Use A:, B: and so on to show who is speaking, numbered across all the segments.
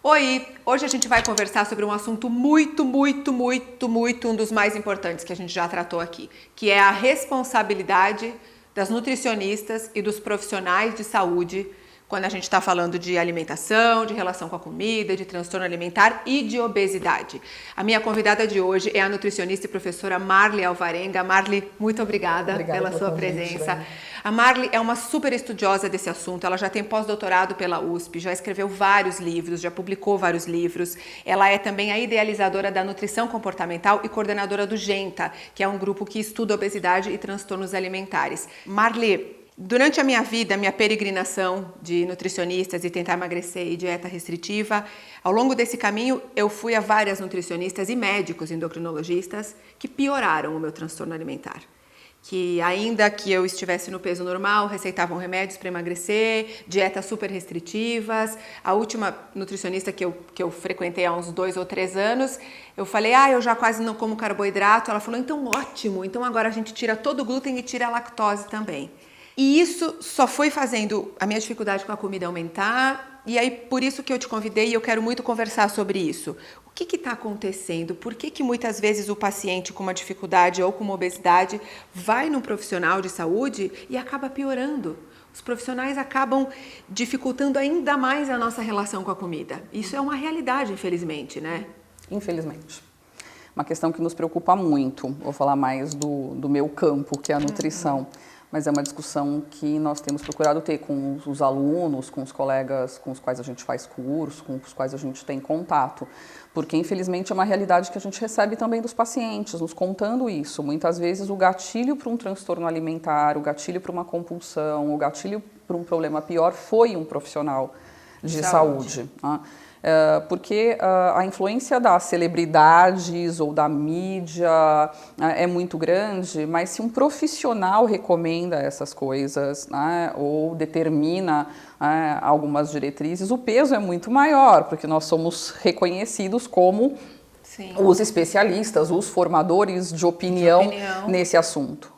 A: Oi, hoje a gente vai conversar sobre um assunto muito, um dos mais importantes que a gente já tratou aqui, que é a responsabilidade das nutricionistas e dos profissionais de saúde quando a gente está falando de alimentação, de relação com a comida, de transtorno alimentar e de obesidade. A minha convidada de hoje é a nutricionista e professora Marli Alvarenga. Marli, muito obrigada pela sua presença. A Marli é uma super estudiosa desse assunto, ela já tem pós-doutorado pela USP, já escreveu vários livros, já publicou vários livros. Ela é também a idealizadora da nutrição comportamental e coordenadora do GENTA, que é um grupo que estuda obesidade e transtornos alimentares. Marli, durante a minha vida, minha peregrinação de nutricionistas e tentar emagrecer e dieta restritiva, ao longo desse caminho eu fui a várias nutricionistas e médicos endocrinologistas que pioraram o meu transtorno alimentar. Que ainda que eu estivesse no peso normal, receitavam remédios para emagrecer, dietas super restritivas. A última nutricionista que eu frequentei há uns 2 ou 3 anos, eu falei, eu já quase não como carboidrato. Ela falou, então ótimo, então agora a gente tira todo o glúten e tira a lactose também. E isso só foi fazendo a minha dificuldade com a comida aumentar, e aí por isso que eu te convidei e eu quero muito conversar sobre isso. O que está acontecendo? Por que muitas vezes o paciente com uma dificuldade ou com uma obesidade vai num profissional de saúde e acaba piorando? Os profissionais acabam dificultando ainda mais a nossa relação com a comida. Isso é uma realidade, infelizmente, né?
B: Infelizmente. Uma questão que nos preocupa muito. Vou falar mais do meu campo, que é a nutrição. Mas é uma discussão que nós temos procurado ter com os alunos, com os colegas com os quais a gente faz curso, com os quais a gente tem contato. Porque, infelizmente, é uma realidade que a gente recebe também dos pacientes, nos contando isso. Muitas vezes o gatilho para um transtorno alimentar, o gatilho para uma compulsão, o gatilho para um problema pior foi um profissional de saúde. Porque a influência das celebridades ou da mídia é muito grande, mas se um profissional recomenda essas coisas, né, ou determina algumas diretrizes, o peso é muito maior, porque nós somos reconhecidos como os especialistas, os formadores de opinião nesse assunto.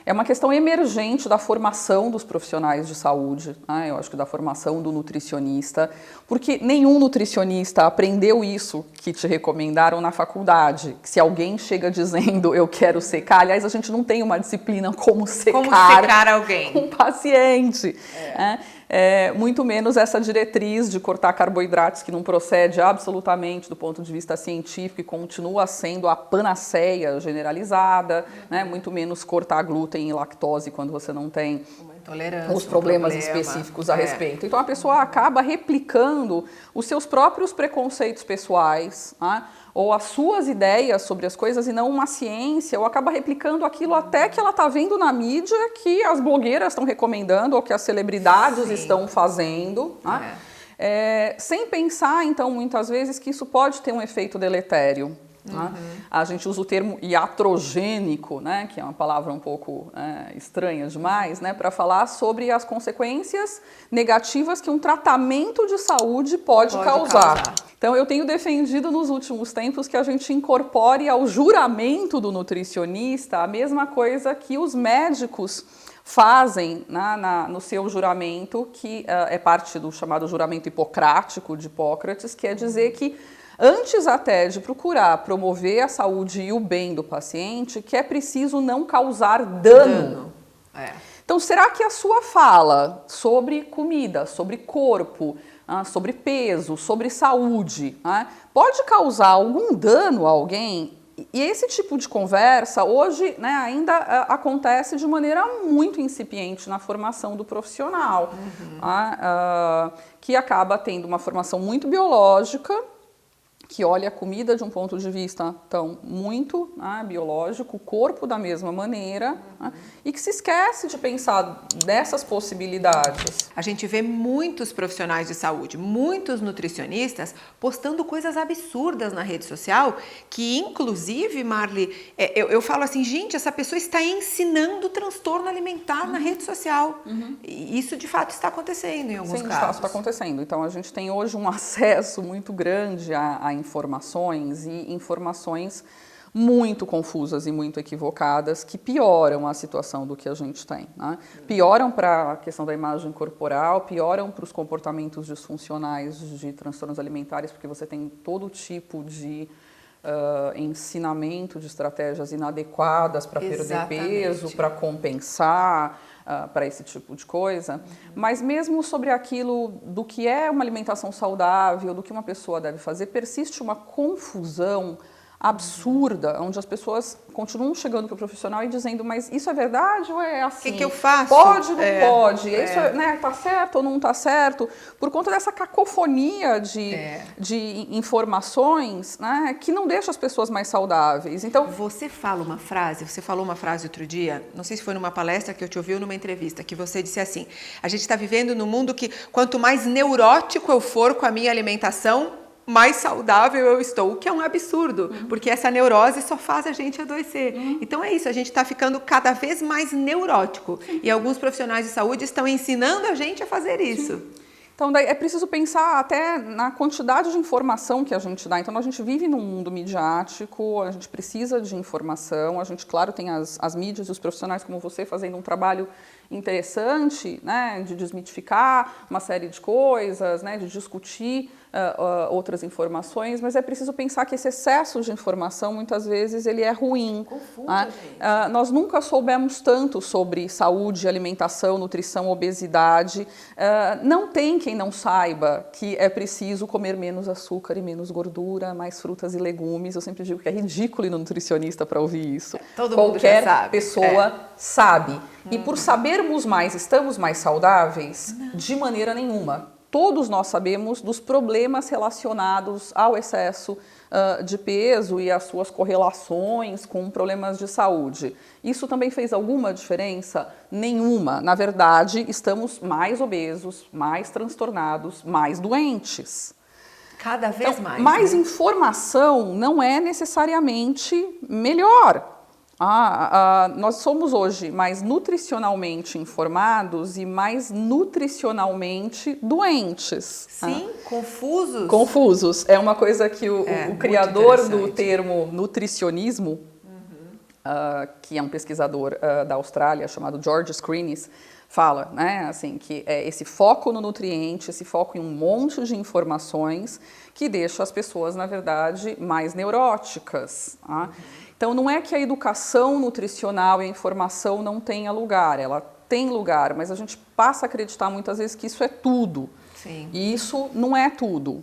B: É uma questão emergente da formação dos profissionais de saúde, eu acho que da formação do nutricionista, porque nenhum nutricionista aprendeu isso que te recomendaram na faculdade, que se alguém chega dizendo eu quero secar, aliás, a gente não tem uma disciplina como secar
A: alguém,
B: um paciente, muito menos essa diretriz de cortar carboidratos que não procede absolutamente do ponto de vista científico e continua sendo a panaceia generalizada, muito menos cortar glúten e lactose quando você não tem os problemas específicos a respeito. Então a pessoa acaba replicando os seus próprios preconceitos pessoais, ou as suas ideias sobre as coisas e não uma ciência, ou acaba replicando aquilo até que ela está vendo na mídia que as blogueiras estão recomendando ou que as celebridades estão fazendo, sem pensar, então, muitas vezes que isso pode ter um efeito deletério. A gente usa o termo iatrogênico, que é uma palavra um pouco estranha demais, para falar sobre as consequências negativas que um tratamento de saúde pode causar. Então, eu tenho defendido nos últimos tempos que a gente incorpore ao juramento do nutricionista a mesma coisa que os médicos fazem no seu juramento, que é parte do chamado juramento hipocrático de Hipócrates, que é dizer que antes até de procurar promover a saúde e o bem do paciente, que é preciso não causar dano. Então, será que a sua fala sobre comida, sobre corpo, sobre peso, sobre saúde, pode causar algum dano a alguém? E esse tipo de conversa hoje ainda acontece de maneira muito incipiente na formação do profissional, que acaba tendo uma formação muito biológica, que olha a comida de um ponto de vista muito biológico, o corpo da mesma maneira, e que se esquece de pensar dessas possibilidades.
A: A gente vê muitos profissionais de saúde, muitos nutricionistas postando coisas absurdas na rede social, que inclusive, Marli, eu falo assim, gente, essa pessoa está ensinando transtorno alimentar na rede social. E isso de fato está acontecendo em alguns casos. Sim, de fato
B: está acontecendo. Então a gente tem hoje um acesso muito grande a informações e informações muito confusas e muito equivocadas que pioram a situação do que a gente tem, né? Pioram para a questão da imagem corporal, pioram para os comportamentos disfuncionais de transtornos alimentares, porque você tem todo tipo de ensinamento de estratégias inadequadas para perder peso, para compensar, para esse tipo de coisa. Mas mesmo sobre aquilo do que é uma alimentação saudável, do que uma pessoa deve fazer, persiste uma confusão absurda, onde as pessoas continuam chegando para o profissional e dizendo, mas isso é verdade ou é assim?
A: O que eu faço?
B: Pode ou não pode? Isso tá certo ou não tá certo? Por conta dessa cacofonia de informações, né, que não deixa as pessoas mais saudáveis. Então,
A: você falou uma frase outro dia, não sei se foi numa palestra que eu te ouvi ou numa entrevista, que você disse assim, a gente está vivendo num mundo que quanto mais neurótico eu for com a minha alimentação, mais saudável eu estou, o que é um absurdo, porque essa neurose só faz a gente adoecer. Então é isso, a gente está ficando cada vez mais neurótico e alguns profissionais de saúde estão ensinando a gente a fazer isso.
B: Então, daí é preciso pensar até na quantidade de informação que a gente dá. Então, a gente vive num mundo midiático, a gente precisa de informação, a gente, claro, tem as mídias e os profissionais como você fazendo um trabalho interessante, né, de desmitificar uma série de coisas, né, de discutir outras informações, mas é preciso pensar que esse excesso de informação, muitas vezes, ele é ruim.
A: Confunde,
B: né? Nós nunca soubemos tanto sobre saúde, alimentação, nutrição, obesidade. Não tem quem não saiba que é preciso comer menos açúcar e menos gordura, mais frutas e legumes. Eu sempre digo que é ridículo ir no nutricionista para ouvir isso.
A: Todo mundo já sabe.
B: Qualquer pessoa sabe. E por sabermos mais, estamos mais saudáveis? De maneira nenhuma. Todos nós sabemos dos problemas relacionados ao excesso de peso e as suas correlações com problemas de saúde. Isso também fez alguma diferença? Nenhuma. Na verdade, estamos mais obesos, mais transtornados, mais doentes.
A: Cada vez mais.
B: Mais informação não é necessariamente melhor. Nós somos hoje mais nutricionalmente informados e mais nutricionalmente doentes.
A: Sim, confusos.
B: Confusos. É uma coisa que o criador do termo nutricionismo, que é um pesquisador da Austrália chamado George Screenis, fala, né, assim, que é esse foco no nutriente, esse foco em um monte de informações que deixa as pessoas, na verdade, mais neuróticas. Então, não é que a educação nutricional e a informação não tenha lugar, ela tem lugar, mas a gente passa a acreditar muitas vezes que isso é tudo.
A: Sim.
B: E isso não é tudo,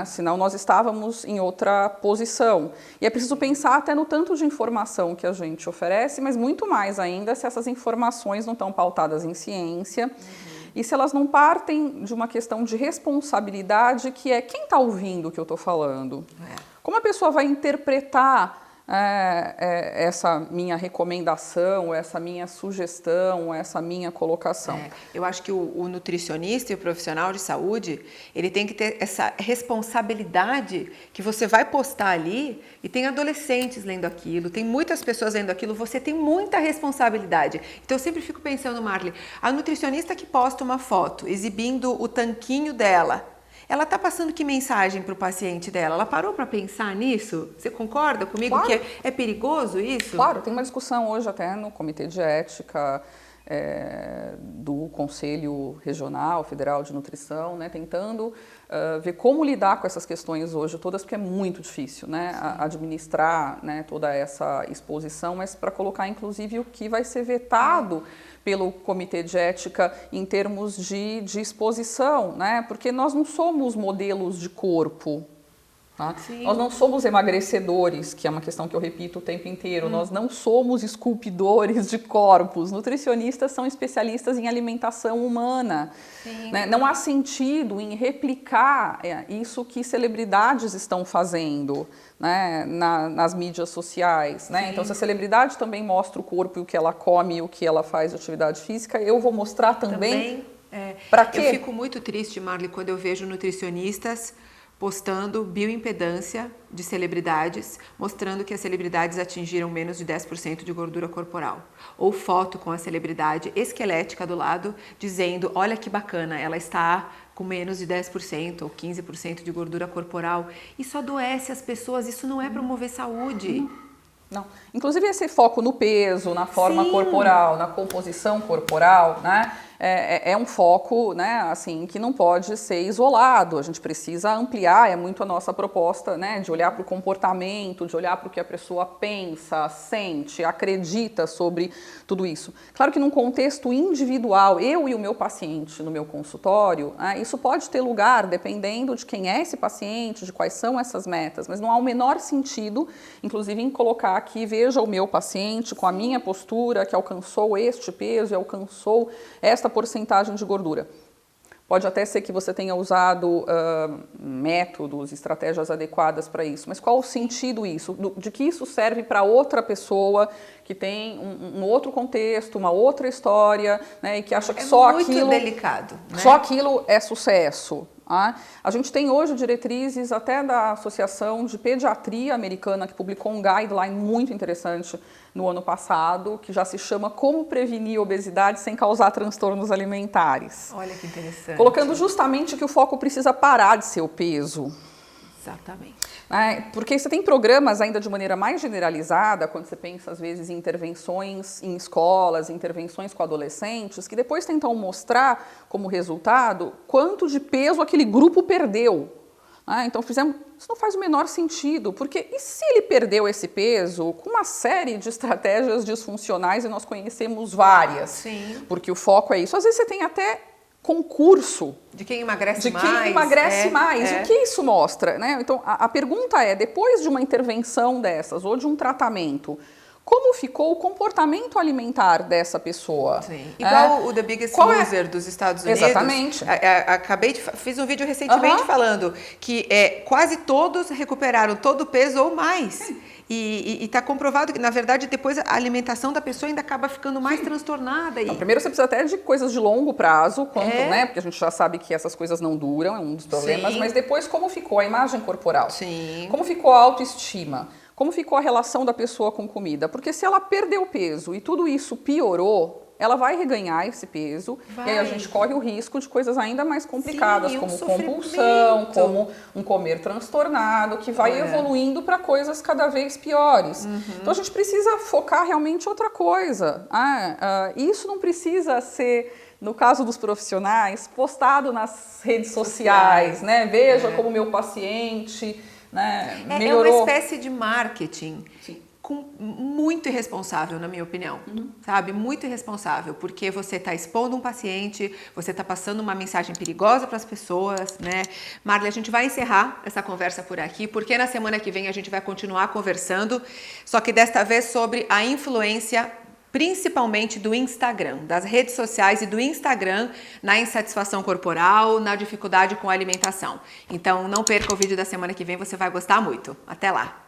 B: senão nós estávamos em outra posição. E é preciso pensar até no tanto de informação que a gente oferece, mas muito mais ainda se essas informações não estão pautadas em ciência e se elas não partem de uma questão de responsabilidade, que é quem está ouvindo o que eu estou falando. Como a pessoa vai interpretar essa minha recomendação, essa minha sugestão, essa minha colocação?
A: Eu acho que o nutricionista e o profissional de saúde, ele tem que ter essa responsabilidade que você vai postar ali e tem adolescentes lendo aquilo, tem muitas pessoas lendo aquilo, você tem muita responsabilidade. Então eu sempre fico pensando, Marli, a nutricionista que posta uma foto exibindo o tanquinho dela, ela está passando que mensagem para o paciente dela? Ela parou para pensar nisso? Você concorda comigo?
B: Claro.
A: Que é perigoso isso?
B: Claro, tem uma discussão hoje até no Comitê de Ética do Conselho Regional Federal de Nutrição, né, tentando ver como lidar com essas questões hoje todas, porque é muito difícil, né, administrar, né, toda essa exposição, mas para colocar inclusive o que vai ser vetado pelo Comitê de Ética em termos de exposição, né, porque nós não somos modelos de corpo. Nós não somos emagrecedores, que é uma questão que eu repito o tempo inteiro, nós não somos esculpidores de corpos, nutricionistas são especialistas em alimentação humana. Né? Não há sentido em replicar isso que celebridades estão fazendo, né, nas mídias sociais. Né? Então, se a celebridade também mostra o corpo e o que ela come e o que ela faz de atividade física, eu vou mostrar também. Para quê?
A: Eu fico muito triste, Marli, quando eu vejo nutricionistas postando bioimpedância de celebridades, mostrando que as celebridades atingiram menos de 10% de gordura corporal. Ou foto com a celebridade esquelética do lado, dizendo, olha que bacana, ela está com menos de 10% ou 15% de gordura corporal. Isso adoece as pessoas, isso não é promover saúde.
B: Não. Inclusive esse foco no peso, na forma
A: Sim.
B: corporal, na composição corporal, né? É um foco, né, assim, que não pode ser isolado. A gente precisa ampliar, é muito a nossa proposta, né, de olhar para o comportamento, de olhar para o que a pessoa pensa, sente, acredita sobre tudo isso. Claro que num contexto individual, eu e o meu paciente no meu consultório, isso pode ter lugar dependendo de quem é esse paciente, de quais são essas metas, mas não há o menor sentido, inclusive, em colocar aqui, veja o meu paciente com a minha postura, que alcançou este peso e alcançou esta porcentagem de gordura. Pode até ser que você tenha usado métodos, estratégias adequadas para isso, mas qual o sentido isso? De que isso serve para outra pessoa que tem um outro contexto, uma outra história, né, e que acha que só aquilo...
A: É muito delicado, né?
B: Só aquilo é sucesso. A gente tem hoje diretrizes até da Associação de Pediatria Americana, que publicou um guideline muito interessante no ano passado, que já se chama Como Prevenir Obesidade Sem Causar Transtornos Alimentares.
A: Olha que interessante.
B: Colocando justamente que o foco precisa parar de ser o peso.
A: Exatamente.
B: Porque você tem programas ainda de maneira mais generalizada, quando você pensa às vezes em intervenções em escolas, intervenções com adolescentes, que depois tentam mostrar como resultado quanto de peso aquele grupo perdeu. Então isso não faz o menor sentido, porque e se ele perdeu esse peso com uma série de estratégias disfuncionais, e nós conhecemos várias?
A: Sim.
B: Porque o foco é isso. Às vezes você tem até concurso
A: de quem emagrece mais.
B: De quem emagrece mais. O que isso mostra? Né? Então, a pergunta é, depois de uma intervenção dessas ou de um tratamento, como ficou o comportamento alimentar dessa pessoa?
A: Sim. Igual o The Biggest Loser dos Estados Unidos.
B: Exatamente.
A: Fiz um vídeo recentemente falando que quase todos recuperaram todo o peso ou mais. E está comprovado que, na verdade, depois a alimentação da pessoa ainda acaba ficando mais transtornada.
B: Não, primeiro você precisa até de coisas de longo prazo, né? Porque a gente já sabe que essas coisas não duram, é um dos problemas. Sim. Mas depois, como ficou a imagem corporal?
A: Sim.
B: Como ficou a autoestima? Como ficou a relação da pessoa com comida? Porque se ela perdeu peso e tudo isso piorou, ela vai reganhar esse peso e aí a gente corre o risco de coisas ainda mais complicadas,
A: Sim,
B: como compulsão, como um comer transtornado, que vai evoluindo para coisas cada vez piores. Então a gente precisa focar realmente em outra coisa. Isso não precisa ser, no caso dos profissionais, postado nas redes sociais, né? Veja como meu paciente, né, melhorou.
A: É uma espécie de marketing. Sim. Muito irresponsável, na minha opinião, sabe? Muito irresponsável, porque você está expondo um paciente, você está passando uma mensagem perigosa para as pessoas, né? Marli, a gente vai encerrar essa conversa por aqui, porque na semana que vem a gente vai continuar conversando, só que desta vez sobre a influência principalmente do Instagram, das redes sociais e do Instagram na insatisfação corporal, na dificuldade com a alimentação. Então não perca o vídeo da semana que vem, você vai gostar muito. Até lá!